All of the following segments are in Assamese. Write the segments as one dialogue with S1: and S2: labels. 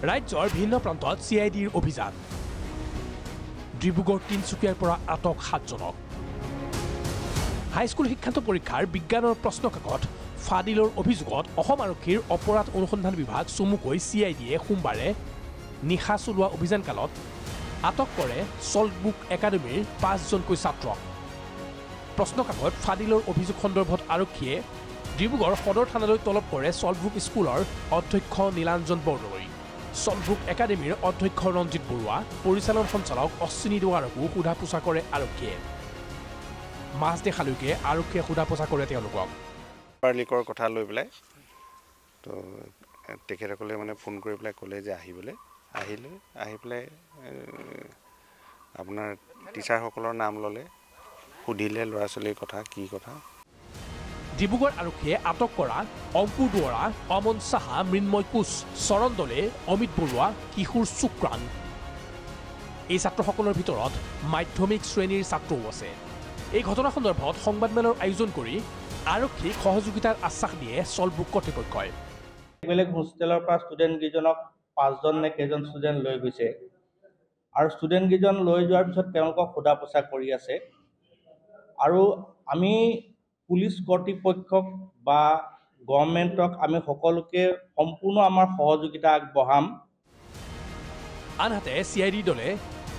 S1: ৰাজ্যৰ ভিন্ন প্ৰান্তত CIDৰ অভিযান ডিব্ৰুগড় তিনচুকীয়াৰ পৰা আটক 7জনক হাইস্কুল শিক্ষান্ত পৰীক্ষাৰ বিজ্ঞানৰ প্ৰশ্নকাকত ফাদিলৰ অভিযোগত অসম আৰক্ষীৰ অপৰাধ অনুসন্ধান বিভাগ চমুকৈ CIDয়ে সোমবাৰে নিশা চলোৱা অভিযানকালত আটক কৰে সল্টবুক একাডেমীৰ 5জনকৈ ছাত্ৰক প্ৰশ্নকাকত ফাদিলৰ অভিযোগ সন্দৰ্ভত আৰক্ষীয়ে ডিব্ৰুগড় সদৰ থানালৈ তলব কৰে সল্টবুক স্কুলৰ অধ্যক্ষ নীলাঞ্জন বৰদলৈ সল্টবুক একাডেমীৰ অধ্যক্ষ ৰঞ্জিত বৰুৱা পৰিচালন সঞ্চালক অশ্বিনী দুৱাৰকো সোধা পোছা কৰে আৰক্ষীয়ে মাছ দেখালৈকে আৰক্ষীয়ে সোধা পোছা কৰে তেওঁলোকক
S2: লিকৰ কথা লৈ পেলাই তো তেখেতসকলে মানে ফোন কৰি পেলাই ক'লে যে আহিবলৈ আহি পেলাই আপোনাৰ টিচাৰসকলৰ নাম ল'লে সুধিলে ল'ৰা ছোৱালীৰ কথা কি কথা
S1: ডিব্ৰুগড় আৰক্ষীয়ে আটক কৰা অংকুৰ দুৱৰা অমন সাহা মৃন্ময় কোচ চৰণ দলে অমিত বৰুৱা কিশোৰ শুক্ৰান এই ছাত্ৰসকলৰ ভিতৰত মাধ্যমিক শ্ৰেণীৰ ছাত্ৰও আছে এই ঘটনা সন্দৰ্ভত সংবাদমেলৰ আয়োজন কৰি আৰক্ষীক সহযোগিতাৰ আশ্বাস দিয়ে সল্টবুক কৰ্তৃপক্ষই
S3: বেলেগ হোষ্টেলৰ পৰা ষ্টুডেণ্ট কেইজনক 5জন নে কেইজন ষ্টুডেণ্ট লৈ গৈছে আৰু ষ্টুডেণ্ট কেইজন লৈ যোৱাৰ পিছত তেওঁলোকক সোধা পোছা কৰি আছে আৰু আমি পুলিচ কৰ্তৃপক্ষক বা গভৰ্ণমেণ্টক আমি সকলোকে সম্পূৰ্ণ আমাৰ সহযোগিতা আগবঢ়াম
S1: আনহাতে CID দলে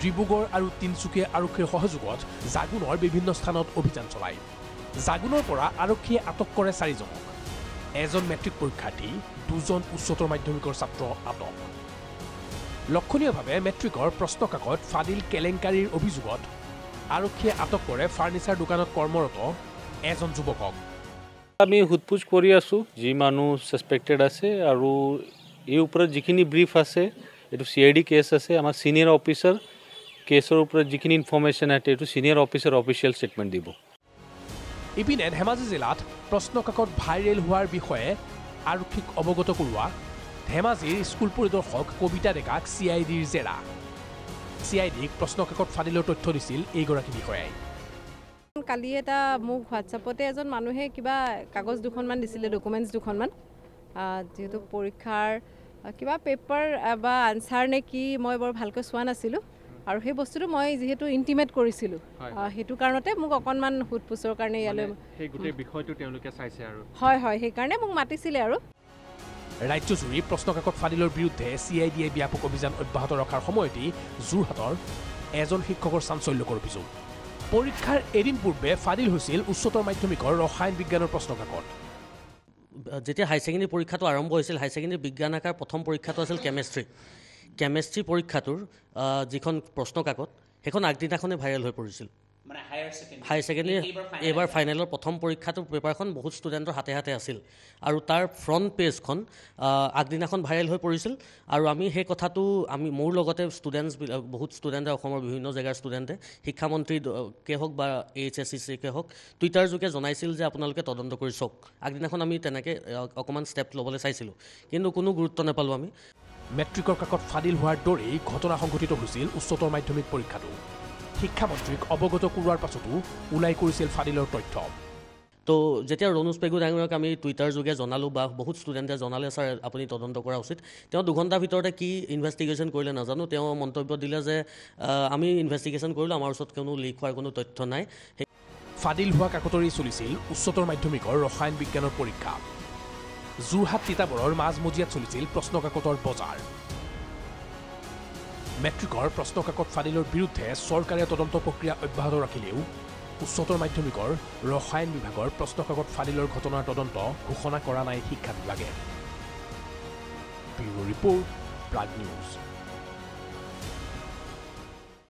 S1: ডিব্ৰুগড় আৰু তিনচুকীয়া আৰক্ষীৰ সহযোগত জাগুনৰ বিভিন্ন স্থানত অভিযান চলায় জাগুনৰ পৰা আৰক্ষীয়ে আটক কৰে 4জনক এজন মেট্ৰিক পৰীক্ষাৰ্থী 2জন উচ্চতৰ মাধ্যমিকৰ ছাত্ৰ আটক লক্ষণীয়ভাৱে মেট্ৰিকৰ প্ৰশ্নকাকত ফাদিল কেলেংকাৰীৰ অভিযোগত আৰক্ষীয়ে আটক কৰে ফাৰ্নিচাৰ দোকানত কৰ্মৰত এজন যুৱকক
S4: আমি হুদপুজ কৰি আছো যি মানুহ সাসপেক্টেড আছে আৰু এই ওপৰত যিখিনি ব্ৰিফ আছে এটো CID কেছ আছে আমাৰ সিনিয়ৰ অফিচাৰ কেছৰ ওপৰত যিখিনি ইনফৰমেশ্যন আছে এটো সিনিয়ৰ অফিচাৰ অফিচিয়েল ষ্টেটমেণ্ট দিব
S1: ইপিনে ধেমাজি জিলাত প্ৰশ্নকাকত ভাইৰেল হোৱাৰ বিষয়ে আৰক্ষীক অৱগত কৰোৱা ধেমাজিৰ স্কুল পৰিদৰ্শক কবিতা ডেকাক CIDৰ জেৰা CIDক প্ৰশ্নকাকত ফাদিলৰ তথ্য দিছিল এইগৰাকী বিষয়াই
S5: কালি এটা মোক হোৱাটছআপতে এজন মানুহে কিবা কাগজ দুখনমান দিছিলে ডকুমেণ্টছ দুখনমান যেহেতু পৰীক্ষাৰ কিবা পেপাৰ বা আনসাৰ নে কি মই বৰ ভালকৈ চোৱা নাছিলোঁ আৰু সেই বস্তুটো মই যেহেতু ইন্টিমেট কৰিছিলোঁ সেইটো কাৰণতে মোক অকণমান সোধপোছৰ কাৰণে ইয়ালৈ
S6: সেই গোটেই বিষয়টো তেওঁলোকে চাইছে আৰু
S5: হয় সেইকাৰণে মোক মাতিছিলে আৰু
S1: ৰাজ্যজুৰি প্ৰশ্নকাকত ফাদিলৰ বিৰুদ্ধে CIDয়ে ব্যাপক অভিযান অব্যাহত ৰখাৰ সময়তেই যোৰহাটৰ এজন শিক্ষকৰ চাঞ্চল্যকৰ অভিযোগ পৰীক্ষাৰ এদিন পূৰ্বে ফাদিল হৈছিল উচ্চতৰ মাধ্যমিকৰ ৰসায়ন বিজ্ঞানৰ প্ৰশ্নকাকত
S7: যেতিয়া হাই ছেকেণ্ডেৰী পৰীক্ষাটো আৰম্ভ হৈছিল হাই ছেকেণ্ডেৰী বিজ্ঞান শাখাৰ প্ৰথম পৰীক্ষাটো আছিল কেমেষ্ট্ৰি পৰীক্ষাটোৰ যিখন প্ৰশ্নকাকত সেইখন আগদিনাখনে ভাইৰেল হৈ পৰিছিল মানে হাই ছেকেণ্ডেৰী এইবাৰ ফাইনেলৰ প্ৰথম পৰীক্ষাটোৰ পেপাৰখন বহুত ষ্টুডেণ্টৰ হাতে হাতে আছিল আৰু তাৰ ফ্ৰণ্ট পেজখন আগদিনাখন ভাইৰেল হৈ পৰিছিল আৰু আমি সেই কথাটো মোৰ লগতে বহুত ষ্টুডেণ্টে অসমৰ বিভিন্ন জেগাৰ ষ্টুডেণ্টে শিক্ষামন্ত্ৰীকে হওক বা HSCকে হওক টুইটাৰ যোগে জনাইছিল যে আপোনালোকে তদন্ত কৰি চাওক আগদিনাখন আমি তেনেকৈ অকণমান ষ্টেপ ল'বলৈ চাইছিলোঁ কিন্তু কোনো গুৰুত্ব নাপালোঁ আমি
S1: মেট্ৰিকৰ কাকত ফাদিল হোৱাৰ দৰেই ঘটনা সংঘটিত হৈছিল উচ্চতৰ মাধ্যমিক পৰীক্ষাটো শিক্ষামন্ত্ৰীক অৱগত কৰোৱাৰ পাছতো ওলাই কৰিছিল ফাদিলৰ তথ্য
S7: তো যেতিয়া ৰণোজ পেগু ডাঙৰক আমি টুইটাৰ যোগে জনালোঁ বা বহুত ষ্টুডেণ্টে জনালে ছাৰ আপুনি তদন্ত কৰা উচিত তেওঁ 2 ঘণ্টাৰ ভিতৰতে কি ইনভেষ্টিগেশ্যন কৰিলে নাজানো তেওঁ মন্তব্য দিলে যে আমি ইনভেষ্টিগেশ্যন কৰিলোঁ আমাৰ ওচৰত কোনো লিক হোৱাৰ কোনো তথ্য নাই
S1: ফাদিল হোৱা কাকতৰেই চলিছিল উচ্চতৰ মাধ্যমিকৰ ৰসায়ন বিজ্ঞানৰ পৰীক্ষা যোৰহাট তিতাবৰৰ মাজমজিয়াত চলিছিল প্ৰশ্নকাকতৰ বজাৰ মেট্ৰিকৰ প্ৰশ্নকাকত ফাদিলৰ বিৰুদ্ধে চৰকাৰে তদন্ত প্ৰক্ৰিয়া অব্যাহত ৰাখিলেও উচ্চতৰ মাধ্যমিকৰ ৰসায়ন বিভাগৰ প্ৰশ্নকাকত ফাদিলৰ ঘটনাৰ তদন্ত ঘোষণা কৰা নাই শিক্ষা বিভাগে ব্যুৰ ৰিপৰ্ট প্ৰাগ নিউজ